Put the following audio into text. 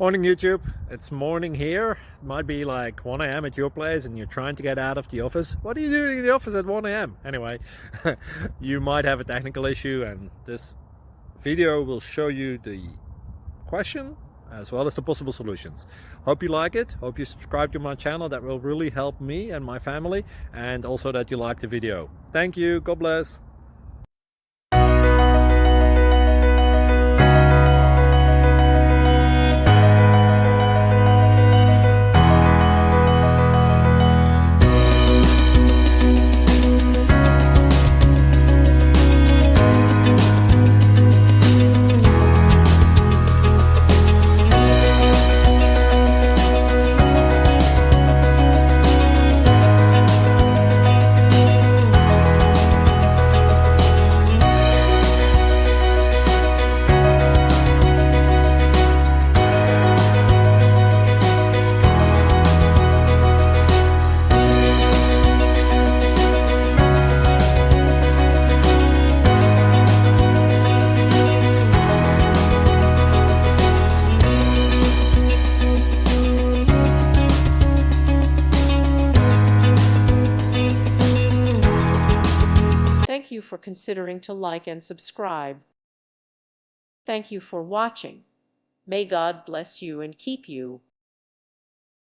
Morning YouTube, it's morning here. It might be like 1 a.m. at your place and you're trying to get out of the office. What are you doing in the office at 1 a.m.? Anyway, you might have a technical issue and this video will show you the question as well as the possible solutions. Hope you like it, hope you subscribe to my channel. That will really help me and my family, and also that you like the video. Thank you, God bless. Thank you for considering to like and subscribe. Thank you for watching. May God bless you and keep you.